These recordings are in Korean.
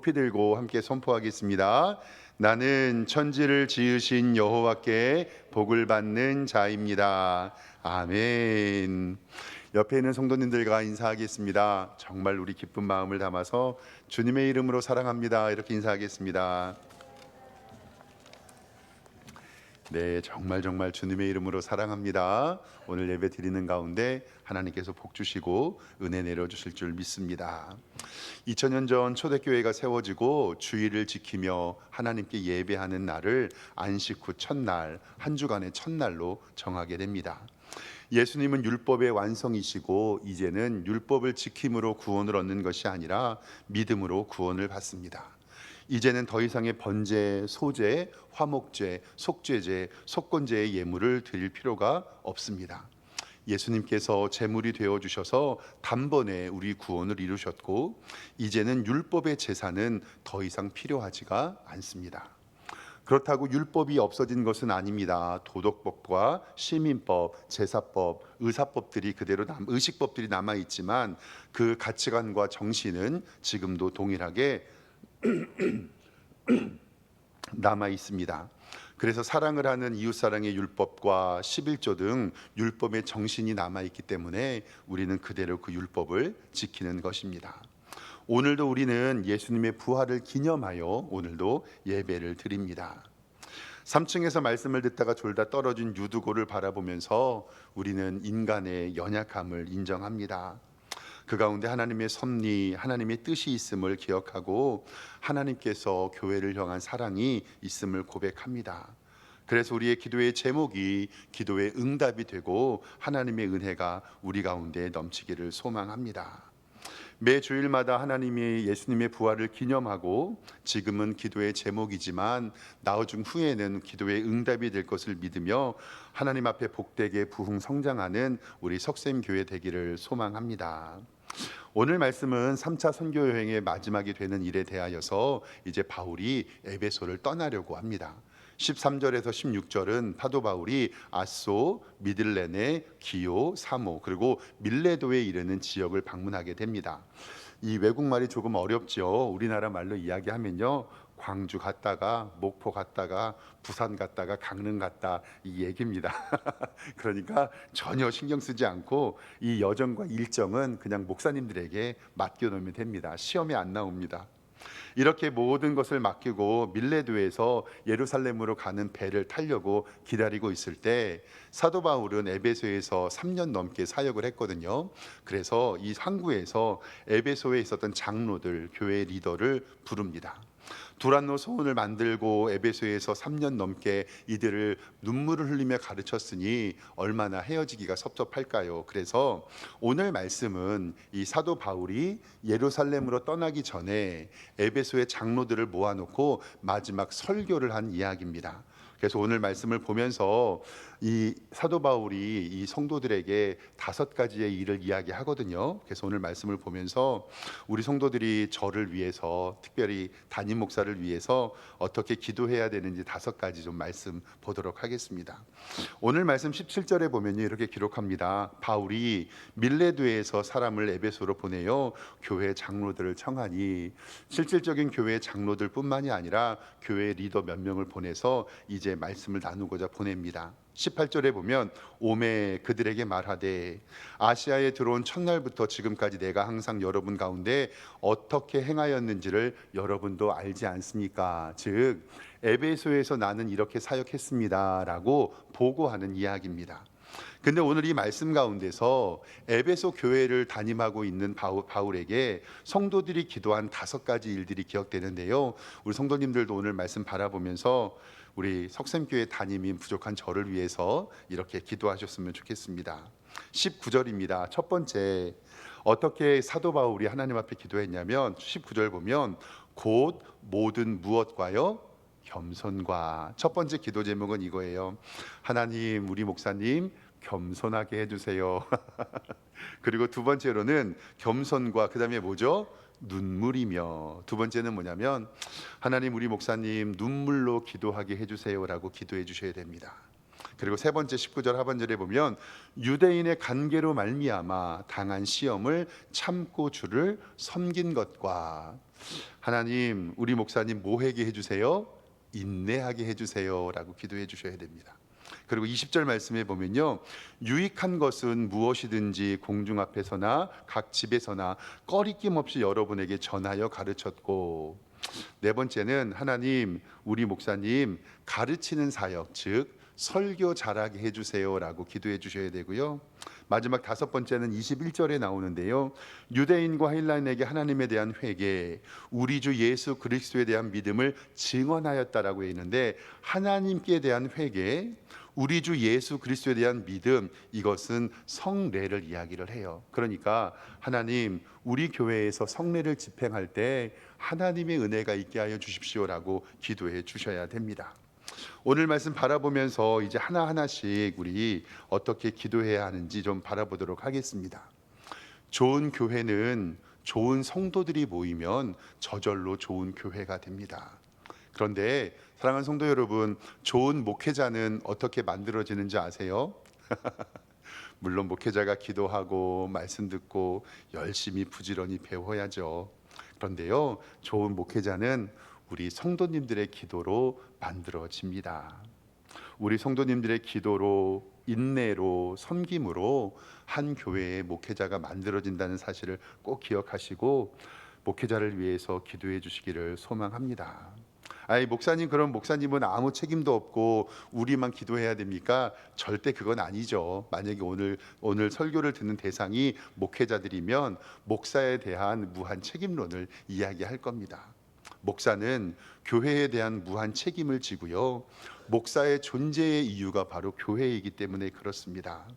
높이 들고 함께 선포하겠습니다. 나는 천지를 지으신 여호와께 복을 받는 자입니다. 아멘. 옆에 있는 성도님들과 인사하겠습니다. 정말 우리 기쁜 마음을 담아서 주님의 이름으로 사랑합니다. 이렇게 인사하겠습니다. 네, 정말 주님의 이름으로 사랑합니다. 오늘 예배 드리는 가운데 하나님께서 복 주시고 은혜 내려주실 줄 믿습니다. 2000년 전 초대교회가 세워지고 주일을 지키며 하나님께 예배하는 날을 안식 후 첫날, 한 주간의 첫날로 정하게 됩니다. 예수님은 율법의 완성이시고 이제는 율법을 지킴으로 구원을 얻는 것이 아니라 믿음으로 구원을 받습니다. 이제는 더 이상의 번제, 소제, 화목제, 속죄제, 속건제의 예물을 드릴 필요가 없습니다. 예수님께서 제물이 되어 주셔서 단번에 우리 구원을 이루셨고 이제는 율법의 제사는 더 이상 필요하지가 않습니다. 그렇다고 율법이 없어진 것은 아닙니다. 도덕법과 시민법, 제사법, 의사법들이 그대로 의식법들이 남아 있지만 그 가치관과 정신은 지금도 동일하게 남아 있습니다. 그래서 사랑을 하는 이웃사랑의 율법과 11조 등 율법의 정신이 남아 있기 때문에 우리는 그대로 그 율법을 지키는 것입니다. 오늘도 우리는 예수님의 부활을 기념하여 오늘도 예배를 드립니다. 3층에서 말씀을 듣다가 졸다 떨어진 유두고를 바라보면서 우리는 인간의 연약함을 인정합니다. 그 가운데 하나님의 섭리, 하나님의 뜻이 있음을 기억하고 하나님께서 교회를 향한 사랑이 있음을 고백합니다. 그래서 우리의 기도의 제목이 기도의 응답이 되고 하나님의 은혜가 우리 가운데 넘치기를 소망합니다. 매 주일마다 하나님이 예수님의 부활을 기념하고 지금은 기도의 제목이지만 나중 후에는 기도의 응답이 될 것을 믿으며 하나님 앞에 복되게 부흥 성장하는 우리 석샘교회 되기를 소망합니다. 오늘 말씀은 3차 선교 여행의 마지막이 되는 일에 대하여서 이제 바울이 에베소를 떠나려고 합니다. 13절에서 16절은 사도 바울이 아소, 미들레네, 기오, 사모 그리고 밀레도에 이르는 지역을 방문하게 됩니다. 이 외국말이 조금 어렵죠. 우리나라 말로 이야기하면요, 광주 갔다가 목포 갔다가 부산 갔다가 강릉 갔다 이 얘기입니다. 그러니까 전혀 신경 쓰지 않고 이 여정과 일정은 그냥 목사님들에게 맡겨놓으면 됩니다. 시험에 안 나옵니다. 이렇게 모든 것을 맡기고 밀레도에서 예루살렘으로 가는 배를 타려고 기다리고 있을 때 사도 바울은 에베소에서 3년 넘게 사역을 했거든요. 그래서 이 항구에서 에베소에 있었던 장로들, 교회 리더를 부릅니다. 두란노 소원을 만들고 에베소에서 3년 넘게 이들을 눈물을 흘리며 가르쳤으니 얼마나 헤어지기가 섭섭할까요? 그래서 오늘 말씀은 이 사도 바울이 예루살렘으로 떠나기 전에 에베소의 장로들을 모아놓고 마지막 설교를 한 이야기입니다. 그래서 오늘 말씀을 보면서 이 사도 바울이 이 성도들에게 5가지의 일을 이야기하거든요. 그래서 오늘 말씀을 보면서 우리 성도들이 저를 위해서, 특별히 담임 목사를 위해서 어떻게 기도해야 되는지 5가지 좀 말씀 보도록 하겠습니다. 오늘 말씀 17절에 보면 이렇게 기록합니다. 바울이 밀레도에서 사람을 에베소로 보내요 교회 장로들을 청하니, 실질적인 교회 장로들 뿐만이 아니라 교회 리더 몇 명을 보내서 이제 말씀을 나누고자 보냅니다. 18절에 보면 오매 그들에게 말하되 아시아에 들어온 첫날부터 지금까지 내가 항상 여러분 가운데 어떻게 행하였는지를 여러분도 알지 않습니까? 즉 에베소에서 나는 이렇게 사역했습니다 라고 보고하는 이야기입니다. 근데 오늘 이 말씀 가운데서 에베소 교회를 담임하고 있는 바울에게 성도들이 기도한 5가지 일들이 기억되는데요. 우리 성도님들도 오늘 말씀 바라보면서 우리 석샘교회 담임이 부족한 저를 위해서 이렇게 기도하셨으면 좋겠습니다. 19절입니다. 첫 번째, 어떻게 사도 바울이 하나님 앞에 기도했냐면 19절 보면 곧 모든 무엇과요? 겸손과. 첫 번째 기도 제목은 이거예요. 하나님, 우리 목사님 겸손하게 해주세요. 그리고 두 번째로는 겸손과 그 다음에 뭐죠? 눈물이며. 두 번째는 뭐냐면 하나님, 우리 목사님 눈물로 기도하게 해주세요라고 기도해 주셔야 됩니다. 그리고 세 번째 19절 하반절에 보면 유대인의 관계로 말미암아 당한 시험을 참고 주를 섬긴 것과. 하나님, 우리 목사님 뭐하게 해주세요? 인내하게 해주세요라고 기도해 주셔야 됩니다. 그리고 20절 말씀에 보면요, 유익한 것은 무엇이든지 공중 앞에서나 각 집에서나 꺼리낌 없이 여러분에게 전하여 가르쳤고, 네 번째는 하나님, 우리 목사님 가르치는 사역, 즉 설교 잘하게 해주세요라고 기도해 주셔야 되고요. 마지막 다섯 번째는 21절에 나오는데요, 유대인과 헬라인에게 하나님에 대한 회개, 우리 주 예수 그리스도에 대한 믿음을 증언하였다라고 했는데, 하나님께 대한 회개, 우리 주 예수 그리스도에 대한 믿음, 이것은 성례를 이야기를 해요. 그러니까 하나님, 우리 교회에서 성례를 집행할 때 하나님의 은혜가 있게 하여 주십시오라고 기도해 주셔야 됩니다. 오늘 말씀 바라보면서 이제 하나하나씩 우리 어떻게 기도해야 하는지 좀 바라보도록 하겠습니다. 좋은 교회는 좋은 성도들이 모이면 저절로 좋은 교회가 됩니다. 그런데 사랑하는 성도 여러분, 좋은 목회자는 어떻게 만들어지는지 아세요? 물론 목회자가 기도하고 말씀 듣고 열심히 부지런히 배워야죠. 그런데요, 좋은 목회자는 우리 성도님들의 기도로 만들어집니다. 우리 성도님들의 기도로, 인내로, 섬김으로 한 교회의 목회자가 만들어진다는 사실을 꼭 기억하시고 목회자를 위해서 기도해 주시기를 소망합니다. 아이, 목사님, 그럼 목사님은 아무 책임도 없고 우리만 기도해야 됩니까? 절대 그건 아니죠. 만약에 오늘 설교를 듣는 대상이 목회자들이면 목사에 대한 무한 책임론을 이야기할 겁니다. 목사는 교회에 대한 무한 책임을 지고요, 목사의 존재의 이유가 바로 교회이기 때문에 그렇습니다.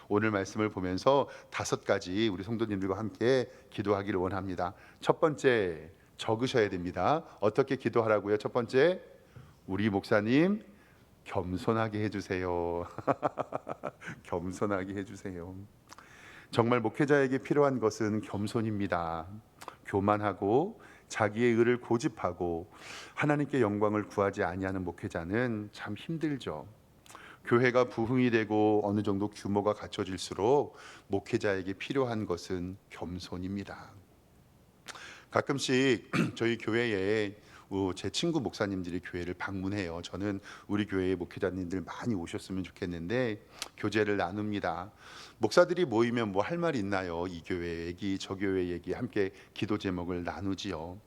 오늘 말씀을 보면서 다섯 가지 우리 성도님들과 함께 기도하기를 원합니다. 첫 번째, 적으셔야 됩니다. 어떻게 기도하라고요? 첫 번째, 우리 목사님 겸손하게 해주세요. 겸손하게 해주세요. 정말 목회자에게 필요한 것은 겸손입니다. 교만하고 자기의 의를 고집하고 하나님께 영광을 구하지 아니하는 목회자는 참 힘들죠. 교회가 부흥이 되고 어느 정도 규모가 갖춰질수록 목회자에게 필요한 것은 겸손입니다. 가끔씩 저희 교회에 제 친구 목사님들이 교회를 방문해요. 저는 우리 교회에 목회자님들 많이 오셨으면 좋겠는데 교제를 나눕니다. 목사들이 모이면 뭐 할 말이 있나요? 이 교회 얘기, 저 교회 얘기, 함께 기도 제목을 나누지요.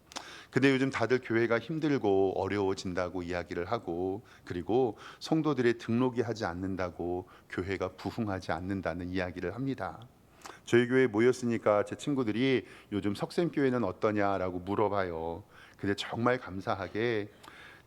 근데 요즘 다들 교회가 힘들고 어려워진다고 이야기를 하고, 그리고 성도들의 등록이 하지 않는다고 교회가 부흥하지 않는다는 이야기를 합니다. 저희 교회에 모였으니까 제 친구들이 요즘 석샘교회는 어떠냐라고 물어봐요. 근데 정말 감사하게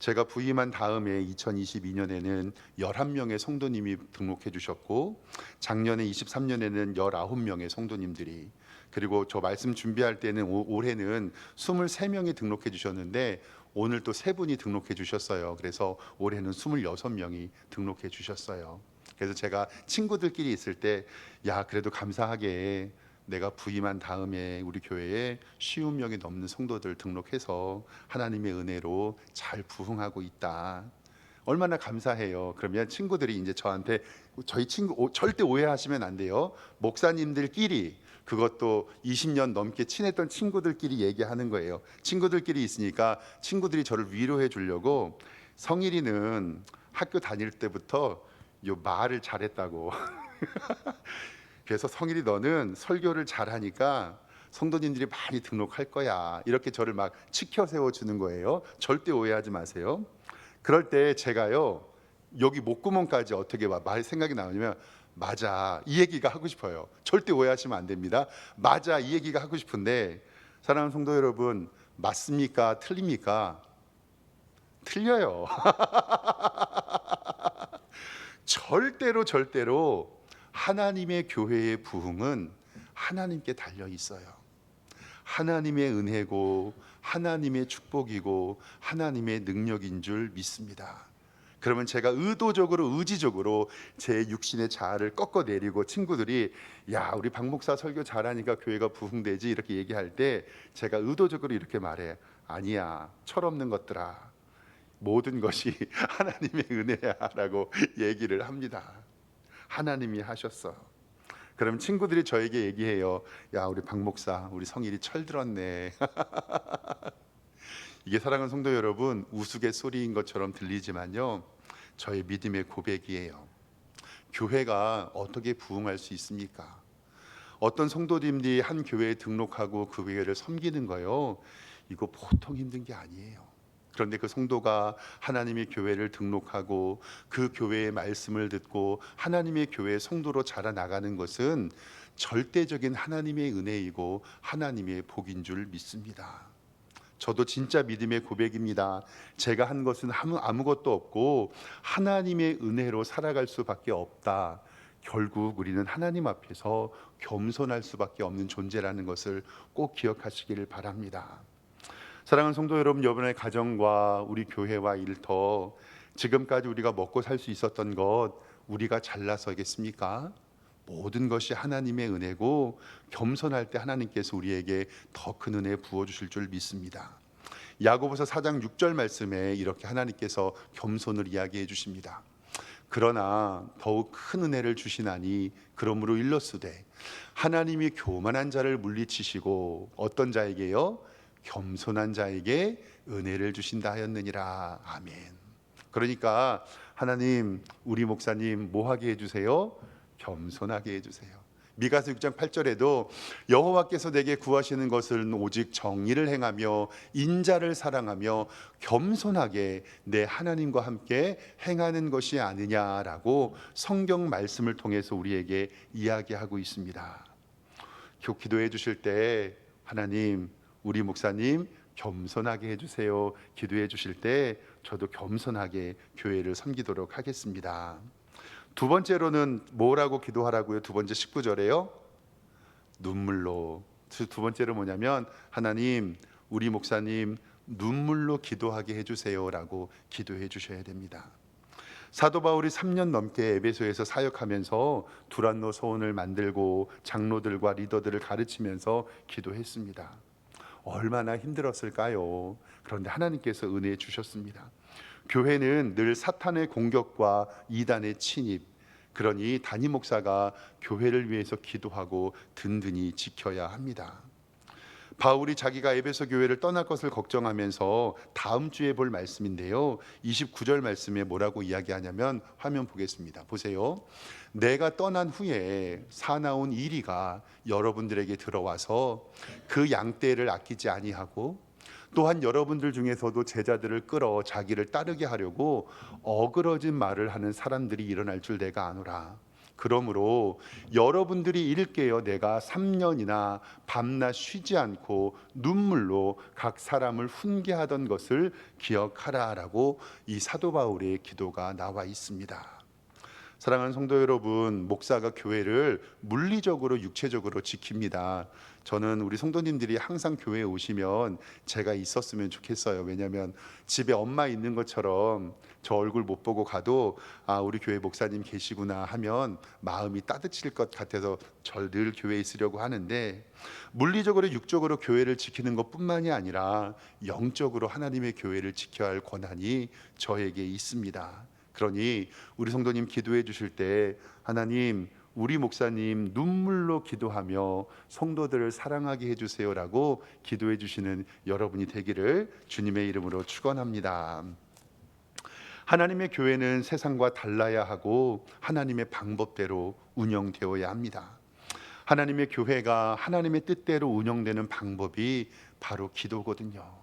제가 부임한 다음에 2022년에는 11명의 성도님이 등록해 주셨고, 작년에 23년에는 19명의 성도님들이, 그리고 저 말씀 준비할 때는 올해는 23명이 등록해 주셨는데 오늘 또 3분이 등록해 주셨어요. 그래서 올해는 26명이 등록해 주셨어요. 그래서 제가 친구들끼리 있을 때, 야, 그래도 감사하게 내가 부임한 다음에 우리 교회에 50명이 넘는 성도들 등록해서 하나님의 은혜로 잘 부흥하고 있다. 얼마나 감사해요. 그러면 친구들이 이제 저한테, 저희 친구 절대 오해하시면 안 돼요. 목사님들끼리, 그것도 20년 넘게 친했던 친구들끼리 얘기하는 거예요. 친구들끼리 있으니까 친구들이 저를 위로해 주려고, 성일이는 학교 다닐 때부터 요 말을 잘했다고. 그래서 성일이 너는 설교를 잘하니까 성도님들이 많이 등록할 거야. 이렇게 저를 막 치켜 세워 주는 거예요. 절대 오해하지 마세요. 그럴 때 제가요, 여기 목구멍까지 어떻게 말 생각이 나오냐면, 맞아, 이 얘기가 하고 싶어요. 절대 오해하시면 안 됩니다. 맞아, 이 얘기가 하고 싶은데, 사랑하는 성도 여러분, 맞습니까? 틀립니까? 틀려요. 절대로 하나님의 교회의 부흥은 하나님께 달려 있어요. 하나님의 은혜고 하나님의 축복이고 하나님의 능력인 줄 믿습니다. 그러면 제가 의지적으로 제 육신의 자아를 꺾어내리고, 친구들이 야, 우리 박 목사 설교 잘하니까 교회가 부흥되지 이렇게 얘기할 때 제가 의도적으로 이렇게 말해. 아니야, 철없는 것들아, 모든 것이 하나님의 은혜야라고 얘기를 합니다. 하나님이 하셨어. 그럼 친구들이 저에게 얘기해요. 야, 우리 박 목사, 우리 성일이 철들었네. 이게 사랑하는 성도 여러분, 우스갯소리인 것처럼 들리지만요, 저의 믿음의 고백이에요. 교회가 어떻게 부흥할 수 있습니까? 어떤 성도님들이 한 교회에 등록하고 그 교회를 섬기는 거요, 이거 보통 힘든 게 아니에요. 그런데 그 성도가 하나님의 교회를 등록하고 그 교회의 말씀을 듣고 하나님의 교회의 성도로 자라나가는 것은 절대적인 하나님의 은혜이고 하나님의 복인 줄 믿습니다. 저도 진짜 믿음의 고백입니다. 제가 한 것은 아무것도 없고 하나님의 은혜로 살아갈 수밖에 없다. 결국 우리는 하나님 앞에서 겸손할 수밖에 없는 존재라는 것을 꼭 기억하시기를 바랍니다. 사랑하는 성도 여러분, 여러분의 가정과 우리 교회와 일터, 지금까지 우리가 먹고 살 수 있었던 것 우리가 잘나서겠습니까? 모든 것이 하나님의 은혜고 겸손할 때 하나님께서 우리에게 더 큰 은혜 부어주실 줄 믿습니다. 야고보서 4장 6절 말씀에 이렇게 하나님께서 겸손을 이야기해 주십니다. 그러나 더욱 큰 은혜를 주시나니 그러므로 일렀으되 하나님이 교만한 자를 물리치시고 어떤 자에게요? 겸손한 자에게 은혜를 주신다 하였느니라. 아멘. 그러니까 하나님, 우리 목사님 뭐하게 해주세요? 겸손하게 해주세요. 미가서 6장 8절에도 여호와께서 내게 구하시는 것은 오직 정의를 행하며 인자를 사랑하며 겸손하게 내 하나님과 함께 행하는 것이 아니냐라고 성경 말씀을 통해서 우리에게 이야기하고 있습니다. 기도해 주실 때 하나님, 우리 목사님 겸손하게 해주세요 기도해 주실 때 저도 겸손하게 교회를 섬기도록 하겠습니다. 두 번째로는 뭐라고 기도하라고요? 두 번째 19절에요. 눈물로. 두 번째로 뭐냐면 하나님, 우리 목사님 눈물로 기도하게 해주세요라고 기도해 주셔야 됩니다. 사도 바울이 3년 넘게 에베소에서 사역하면서 두란노 소원을 만들고 장로들과 리더들을 가르치면서 기도했습니다. 얼마나 힘들었을까요? 그런데 하나님께서 은혜 주셨습니다. 교회는 늘 사탄의 공격과 이단의 침입, 그러니 담임 목사가 교회를 위해서 기도하고 든든히 지켜야 합니다. 바울이 자기가 에베소 교회를 떠날 것을 걱정하면서 다음 주에 볼 말씀인데요, 29절 말씀에 뭐라고 이야기하냐면, 화면 보겠습니다. 보세요. 내가 떠난 후에 사나운 이리가 여러분들에게 들어와서 그 양떼를 아끼지 아니하고 또한 여러분들 중에서도 제자들을 끌어 자기를 따르게 하려고 어그러진 말을 하는 사람들이 일어날 줄 내가 아노라. 그러므로 여러분들이 일깨어 내가 3년이나 밤낮 쉬지 않고 눈물로 각 사람을 훈계하던 것을 기억하라라고 이 사도 바울의 기도가 나와 있습니다. 사랑하는 성도 여러분, 목사가 교회를 물리적으로 육체적으로 지킵니다. 저는 우리 성도님들이 항상 교회에 오시면 제가 있었으면 좋겠어요. 왜냐하면 집에 엄마 있는 것처럼 저 얼굴 못 보고 가도 우리 교회 목사님 계시구나 하면 마음이 따뜻해질 것 같아서 절 늘 교회에 있으려고 하는데, 물리적으로 육적으로 교회를 지키는 것뿐만이 아니라 영적으로 하나님의 교회를 지켜야 할 권한이 저에게 있습니다. 그러니 우리 성도님 기도해 주실 때 하나님, 우리 목사님 눈물로 기도하며 성도들을 사랑하게 해주세요라고 기도해 주시는 여러분이 되기를 주님의 이름으로 축원합니다. 하나님의 교회는 세상과 달라야 하고 하나님의 방법대로 운영되어야 합니다. 하나님의 교회가 하나님의 뜻대로 운영되는 방법이 바로 기도거든요.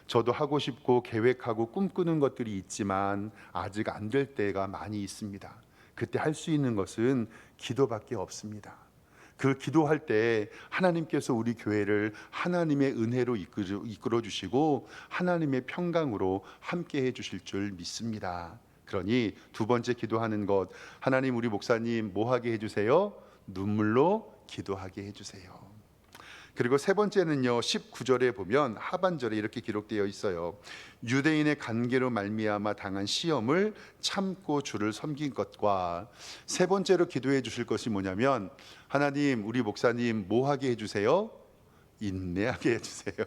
저도 하고 싶고 계획하고 꿈꾸는 것들이 있지만 아직 안 될 때가 많이 있습니다. 그때 할 수 있는 것은 기도밖에 없습니다. 그 기도할 때 하나님께서 우리 교회를 하나님의 은혜로 이끌어 주시고 하나님의 평강으로 함께 해 주실 줄 믿습니다. 그러니 두 번째 기도하는 것, 하나님, 우리 목사님 뭐 하게 해주세요? 눈물로 기도하게 해주세요. 그리고 세 번째는요, 19절에 보면 하반절에 이렇게 기록되어 있어요. 유대인의 관계로 말미암아 당한 시험을 참고 주를 섬긴 것과, 세 번째로 기도해 주실 것이 뭐냐면, 하나님, 우리 목사님 뭐 하게 해주세요? 인내하게 해주세요.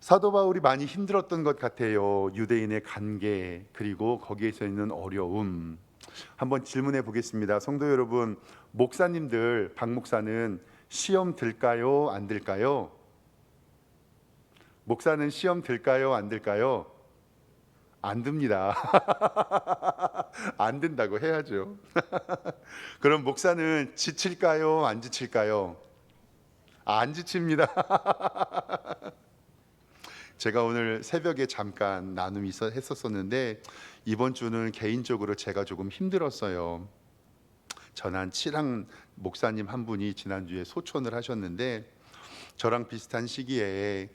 사도 바울이 많이 힘들었던 것 같아요. 유대인의 관계, 그리고 거기에서 있는 어려움. 한번 질문해 보겠습니다. 성도 여러분, 목사님들, 박 목사는 시험 들까요? 안 들까요? 목사는 시험 들까요? 안 들까요? 안 듭니다. 안 된다고 해야죠. 그럼 목사는 지칠까요? 안 지칠까요? 안 지칩니다. 제가 오늘 새벽에 잠깐 나눔이 했었었는데 이번 주는 개인적으로 제가 조금 힘들었어요. 전한 칠항 목사님 한 분이 지난주에 소천을 하셨는데 저랑 비슷한 시기에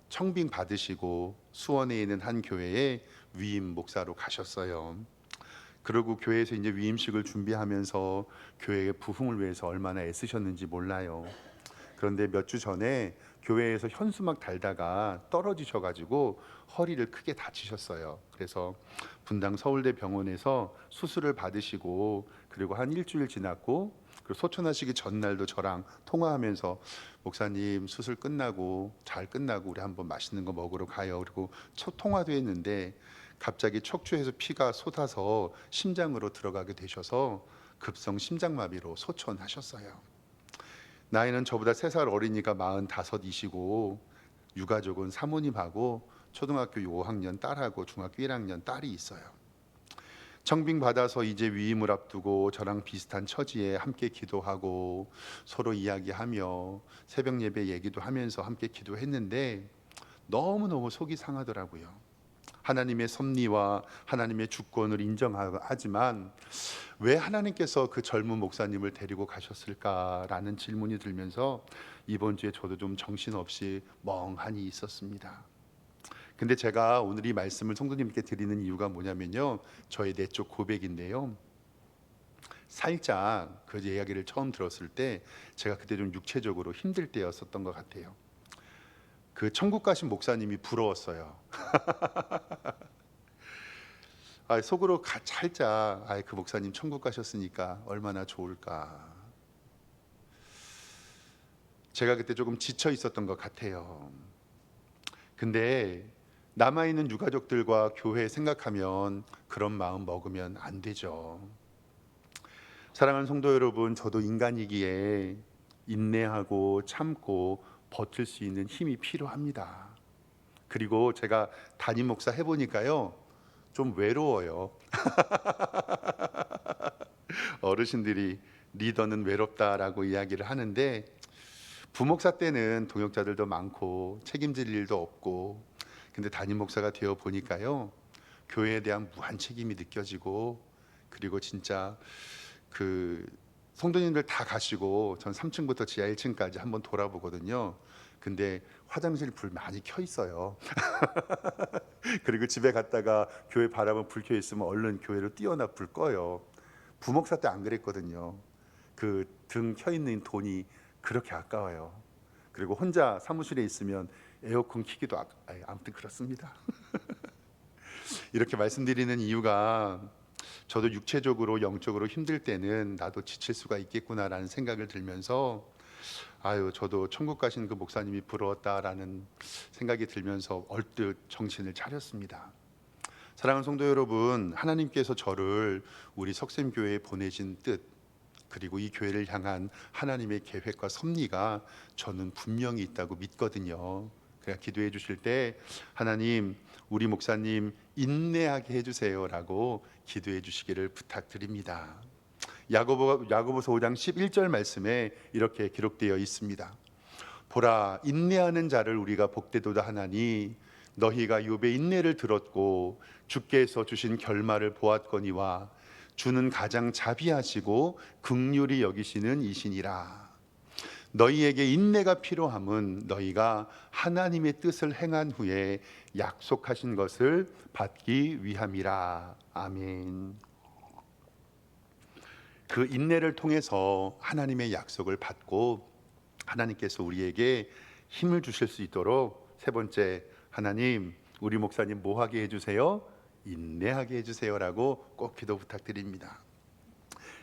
청빙 받으시고 수원에 있는 한 교회에 위임 목사로 가셨어요. 그리고 교회에서 이제 위임식을 준비하면서 교회의 부흥을 위해서 얼마나 애쓰셨는지 몰라요. 그런데 몇 주 전에 교회에서 현수막 달다가 떨어지셔가지고 허리를 크게 다치셨어요. 그래서 분당 서울대 병원에서 수술을 받으시고 그리고 한 일주일 지났고 그리고 소천하시기 전날도 저랑 통화하면서 목사님 수술 끝나고 잘 끝나고 우리 한번 맛있는 거 먹으러 가요. 그리고 첫 통화도 했는데 갑자기 척추에서 피가 쏟아서 심장으로 들어가게 되셔서 급성 심장마비로 소천하셨어요. 나이는 저보다 3살 어리니까 45이시고 유가족은 사모님하고 초등학교 5학년 딸하고 중학교 1학년 딸이 있어요. 청빙 받아서 이제 위임을 앞두고 저랑 비슷한 처지에 함께 기도하고 서로 이야기하며 새벽 예배 얘기도 하면서 함께 기도했는데 너무너무 속이 상하더라고요. 하나님의 섭리와 하나님의 주권을 인정하지만 왜 하나님께서 그 젊은 목사님을 데리고 가셨을까라는 질문이 들면서 이번 주에 저도 좀 정신없이 멍하니 있었습니다. 근데 제가 오늘 이 말씀을 성도님께 드리는 이유가 뭐냐면요, 저의 내적 고백인데요. 살짝 그 이야기를 처음 들었을 때 제가 그때 좀 육체적으로 힘들 때였었던 것 같아요. 그 천국 가신 목사님이 부러웠어요. 속으로 살짝 그 목사님 천국 가셨으니까 얼마나 좋을까. 제가 그때 조금 지쳐 있었던 것 같아요. 근데 남아있는 유가족들과 교회 생각하면 그런 마음 먹으면 안 되죠. 사랑하는 성도 여러분, 저도 인간이기에 인내하고 참고 버틸 수 있는 힘이 필요합니다. 그리고 제가 담임 목사 해보니까요, 좀 외로워요. 어르신들이 리더는 외롭다라고 이야기를 하는데 부목사 때는 동역자들도 많고 책임질 일도 없고, 근데 담임 목사가 되어 보니까요, 교회에 대한 무한 책임이 느껴지고, 그리고 진짜 그 성도님들 다 가시고 전 3층부터 지하 1층까지 한번 돌아보거든요. 근데 화장실 불 많이 켜 있어요. 그리고 집에 갔다가 교회 바라보면 불 켜 있으면 얼른 교회로 뛰어나 불 꺼요. 부목사 때 안 그랬거든요. 그 등 켜 있는 돈이 그렇게 아까워요. 그리고 혼자 사무실에 있으면 에어컨 키기도 아무튼 그렇습니다. 이렇게 말씀드리는 이유가 저도 육체적으로 영적으로 힘들 때는 나도 지칠 수가 있겠구나라는 생각을 들면서 저도 천국 가신 그 목사님이 부러웠다라는 생각이 들면서 얼뜻 정신을 차렸습니다. 사랑하는 성도 여러분, 하나님께서 저를 우리 석샘교회에 보내신 뜻, 그리고 이 교회를 향한 하나님의 계획과 섭리가 저는 분명히 있다고 믿거든요. 그러니까 기도해 주실 때 하나님, 우리 목사님 인내하게 해주세요라고 기도해 주시기를 부탁드립니다. 야고보서 5장 11절 말씀에 이렇게 기록되어 있습니다. 보라, 인내하는 자를 우리가 복되도다 하나니 너희가 욥의 인내를 들었고 주께서 주신 결말을 보았거니와 주는 가장 자비하시고 긍휼히 여기시는 이시니라. 너희에게 인내가 필요함은 너희가 하나님의 뜻을 행한 후에 약속하신 것을 받기 위함이라. 아멘. 그 인내를 통해서 하나님의 약속을 받고 하나님께서 우리에게 힘을 주실 수 있도록, 세 번째, 하나님 우리 목사님 뭐하게 해주세요? 인내하게 해주세요라고 꼭 기도 부탁드립니다.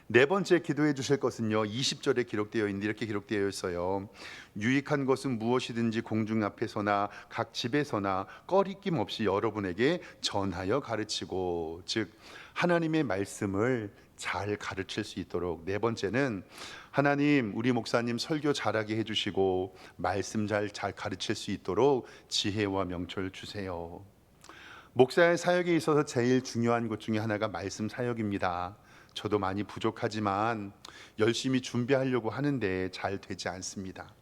네 번째 기도해 주실 것은요, 20절에 기록되어 있는데 이렇게 기록되어 있어요. 유익한 것은 무엇이든지 공중 앞에서나 각 집에서나 꺼리낌 없이 여러분에게 전하여 가르치고, 즉 하나님의 말씀을 잘 가르칠 수 있도록, 네 번째는 하나님 우리 목사님 설교 잘하게 해주시고 말씀 잘 가르칠 수 있도록 지혜와 명철 주세요. 목사의 사역에 있어서 제일 중요한 것 중에 하나가 말씀 사역입니다. 저도 많이 부족하지만 열심히 준비하려고 하는데 잘 되지 않습니다.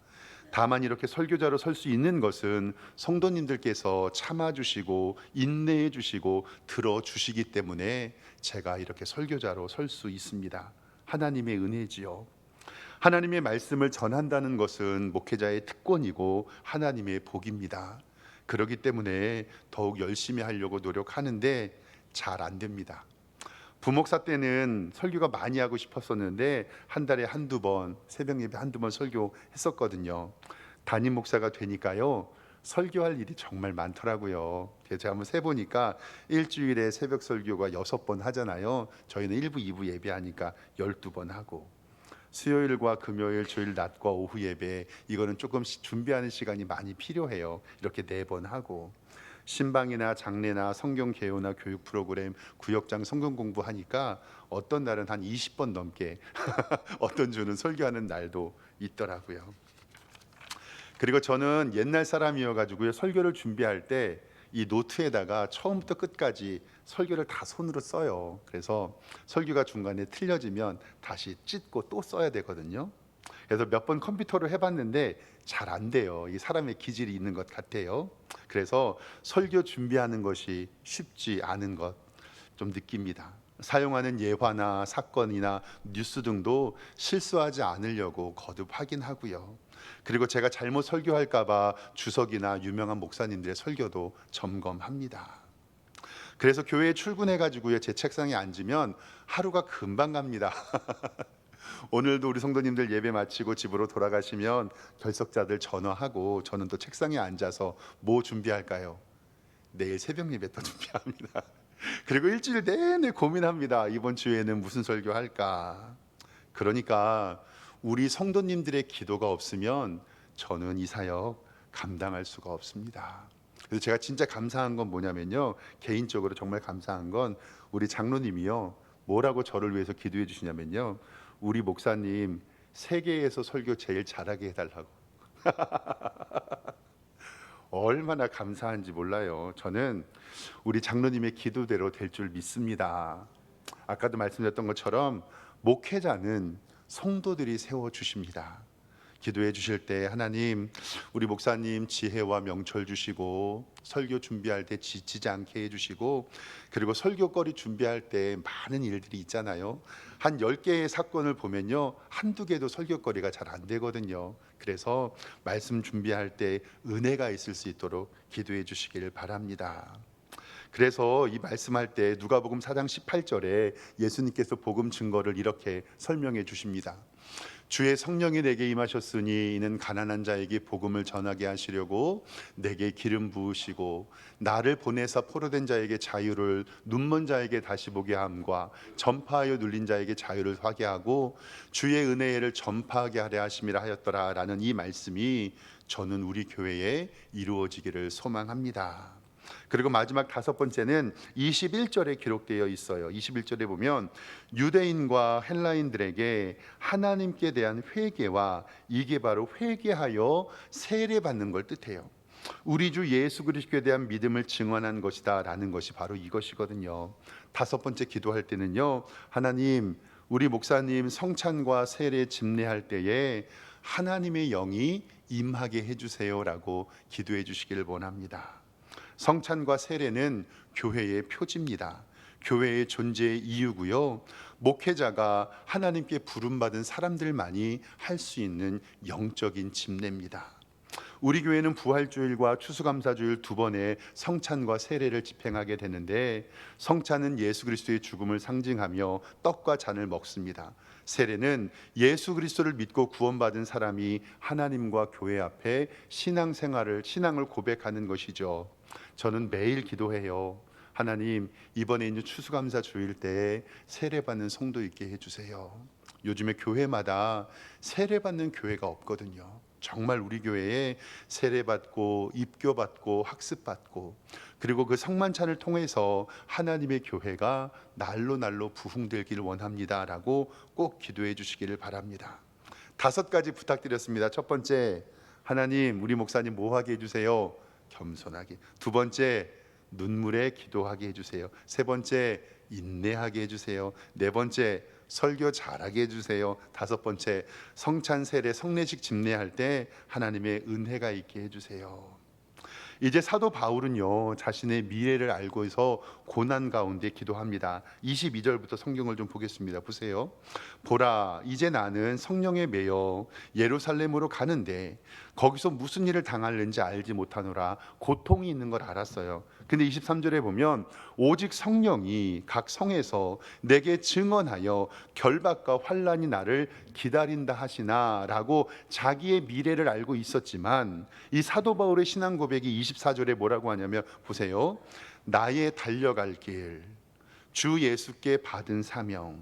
다만 이렇게 설교자로 설 수 있는 것은 성도님들께서 참아주시고 인내해주시고 들어주시기 때문에 제가 이렇게 설교자로 설 수 있습니다. 하나님의 은혜지요. 하나님의 말씀을 전한다는 것은 목회자의 특권이고 하나님의 복입니다. 그렇기 때문에 더욱 열심히 하려고 노력하는데 잘 안 됩니다. 부목사 때는 설교가 많이 하고 싶었었는데 한 달에 한두 번, 새벽 예배 한두 번 설교했었거든요. 담임 목사가 되니까요, 설교할 일이 정말 많더라고요. 그래서 제가 한번 세보니까 일주일에 새벽 설교가 6번 하잖아요. 저희는 1부, 2부 예배하니까 12번 하고, 수요일과 금요일, 주일 낮과 오후 예배, 이거는 조금씩 준비하는 시간이 많이 필요해요. 이렇게 4번 하고, 신방이나 장례나 성경 개요나 교육 프로그램, 구역장 성경 공부하니까 어떤 날은 한 20번 넘게 어떤 주는 설교하는 날도 있더라고요. 그리고 저는 옛날 사람이어 가지고요, 설교를 준비할 때 이 노트에다가 처음부터 끝까지 설교를 다 손으로 써요. 그래서 설교가 중간에 틀려지면 다시 찢고 또 써야 되거든요. 그래서 몇 번 컴퓨터로 해봤는데 잘 안 돼요. 이 사람의 기질이 있는 것 같아요. 그래서 설교 준비하는 것이 쉽지 않은 것 좀 느낍니다. 사용하는 예화나 사건이나 뉴스 등도 실수하지 않으려고 거듭 확인하고요. 그리고 제가 잘못 설교할까 봐 주석이나 유명한 목사님들의 설교도 점검합니다. 그래서 교회에 출근해 가지고요, 제 책상에 앉으면 하루가 금방 갑니다. 오늘도 우리 성도님들 예배 마치고 집으로 돌아가시면 결석자들 전화하고, 저는 또 책상에 앉아서 뭐 준비할까요? 내일 새벽 예배 또 준비합니다. 그리고 일주일 내내 고민합니다. 이번 주에는 무슨 설교할까? 그러니까 우리 성도님들의 기도가 없으면 저는 이 사역 감당할 수가 없습니다. 그래서 제가 진짜 감사한 건 뭐냐면요, 개인적으로 정말 감사한 건 우리 장로님이요, 뭐라고 저를 위해서 기도해 주시냐면요, 우리 목사님 세계에서 설교 제일 잘하게 해달라고. 얼마나 감사한지 몰라요. 저는 우리 장로님의 기도대로 될 줄 믿습니다. 아까도 말씀드렸던 것처럼 목회자는 성도들이 세워주십니다. 기도해 주실 때 하나님 우리 목사님 지혜와 명철 주시고, 설교 준비할 때 지치지 않게 해주시고, 그리고 설교거리 준비할 때 많은 일들이 있잖아요. 한 10개의 사건을 보면요, 한두 개도 설교거리가 잘 안 되거든요. 그래서 말씀 준비할 때 은혜가 있을 수 있도록 기도해 주시길 바랍니다. 그래서 이 말씀할 때 누가복음 4장 18절에 예수님께서 복음 증거를 이렇게 설명해 주십니다. 주의 성령이 내게 임하셨으니 이는 가난한 자에게 복음을 전하게 하시려고 내게 기름 부으시고, 나를 보내사 포로된 자에게 자유를, 눈먼 자에게 다시 보게 함과 전파하여 눌린 자에게 자유를 하게 하고 주의 은혜를 전파하게 하려 하심이라 하였더라 라는 이 말씀이 저는 우리 교회에 이루어지기를 소망합니다. 그리고 마지막 5번째는 21절에 기록되어 있어요. 21절에 보면 유대인과 헬라인들에게 하나님께 대한 회개와, 이게 바로 회개하여 세례받는 걸 뜻해요. 우리 주 예수 그리스도에 대한 믿음을 증언한 것이다 라는 것이 바로 이것이거든요. 5번째 기도할 때는요, 하나님 우리 목사님 성찬과 세례 집례할 때에 하나님의 영이 임하게 해주세요 라고 기도해 주시기를 원합니다. 성찬과 세례는 교회의 표지입니다. 교회의 존재의 이유고요, 목회자가 하나님께 부름받은 사람들만이 할 수 있는 영적인 집례입니다. 우리 교회는 부활주일과 추수감사주일 2번의 성찬과 세례를 집행하게 되는데, 성찬은 예수 그리스도의 죽음을 상징하며 떡과 잔을 먹습니다. 세례는 예수 그리스도를 믿고 구원받은 사람이 하나님과 교회 앞에 신앙을 고백하는 것이죠. 저는 매일 기도해요. 하나님 이번에 있는 추수감사 주일 때에 세례받는 성도 있게 해주세요. 요즘에 교회마다 세례받는 교회가 없거든요. 정말 우리 교회에 세례받고 입교받고 학습받고 그리고 그 성만찬을 통해서 하나님의 교회가 날로 부흥되기를 원합니다라고 꼭 기도해 주시기를 바랍니다. 5가지 부탁드렸습니다. 첫 번째, 하나님 우리 목사님 뭐 하게 해주세요? 겸손하게. 두 번째, 눈물에 기도하게 해주세요. 세 번째, 인내하게 해주세요. 네 번째, 설교 잘하게 해주세요. 5번째, 성찬 세례 성례식 집례할 때 하나님의 은혜가 있게 해주세요. 이제 사도 바울은요, 자신의 미래를 알고 있어 고난 가운데 기도합니다. 22절부터 성경을 좀 보겠습니다. 보세요. 보라, 이제 나는 성령에 매여 예루살렘으로 가는데 거기서 무슨 일을 당할는지 알지 못하노라. 고통이 있는 걸 알았어요. 근데 23절에 보면 오직 성령이 각 성에서 내게 증언하여 결박과 환난이 나를 기다린다 하시나 라고 자기의 미래를 알고 있었지만, 이 사도 바울의 신앙 고백이 24절에 뭐라고 하냐면, 보세요. 나의 달려갈 길, 주 예수께 받은 사명,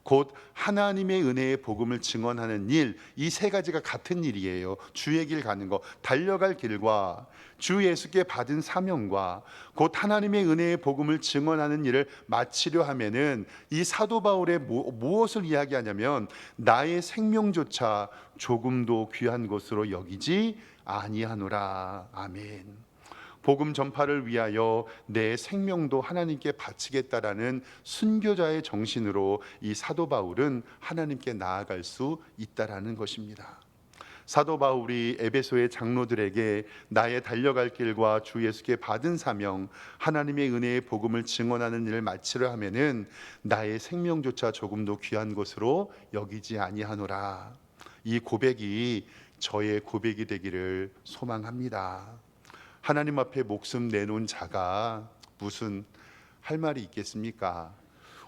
곧 하나님의 은혜의 복음을 증언하는 일, 이 3가지가 같은 일이에요. 주의 길 가는 거, 달려갈 길과 주 예수께 받은 사명과 곧 하나님의 은혜의 복음을 증언하는 일을 마치려 하면은, 이 사도 바울의 무엇을 이야기하냐면, 나의 생명조차 조금도 귀한 것으로 여기지 아니하노라. 아멘. 복음 전파를 위하여 내 생명도 하나님께 바치겠다라는 순교자의 정신으로 이 사도 바울은 하나님께 나아갈 수 있다라는 것입니다. 사도 바울이 에베소의 장로들에게 나의 달려갈 길과 주 예수께 받은 사명, 하나님의 은혜의 복음을 증언하는 일을 마치려 하면은 나의 생명조차 조금도 귀한 것으로 여기지 아니하노라. 이 고백이 저의 고백이 되기를 소망합니다. 하나님 앞에 목숨 내놓은 자가 무슨 할 말이 있겠습니까?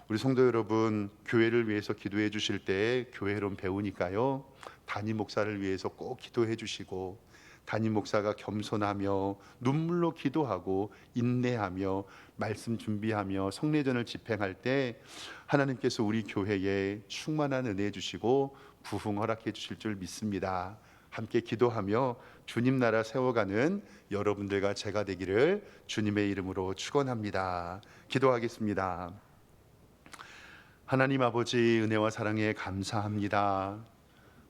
우리 성도 여러분, 교회를 위해서 기도해 주실 때 교회론 배우니까요, 담임 목사를 위해서 꼭 기도해 주시고, 담임 목사가 겸손하며 눈물로 기도하고 인내하며 말씀 준비하며 성례전을 집행할 때 하나님께서 우리 교회에 충만한 은혜 주시고 부흥 허락해 주실 줄 믿습니다. 함께 기도하며 주님 나라 세워가는 여러분들과 제가 되기를 주님의 이름으로 축원합니다. 기도하겠습니다. 하나님 아버지, 은혜와 사랑에 감사합니다.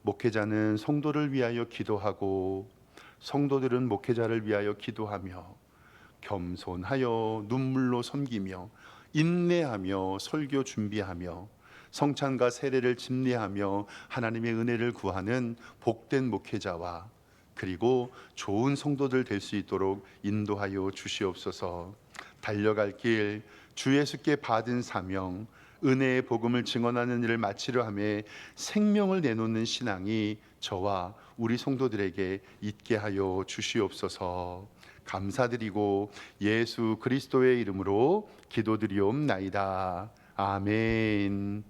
목회자는 성도를 위하여 기도하고 성도들은 목회자를 위하여 기도하며 겸손하여 눈물로 섬기며 인내하며 설교 준비하며 성찬과 세례를 집례하며 하나님의 은혜를 구하는 복된 목회자와 그리고 좋은 성도들 될 수 있도록 인도하여 주시옵소서. 달려갈 길, 주 예수께 받은 사명, 은혜의 복음을 증언하는 일을 마치려 하며 생명을 내놓는 신앙이 저와 우리 성도들에게 있게 하여 주시옵소서. 감사드리고 예수 그리스도의 이름으로 기도드리옵나이다. 아멘.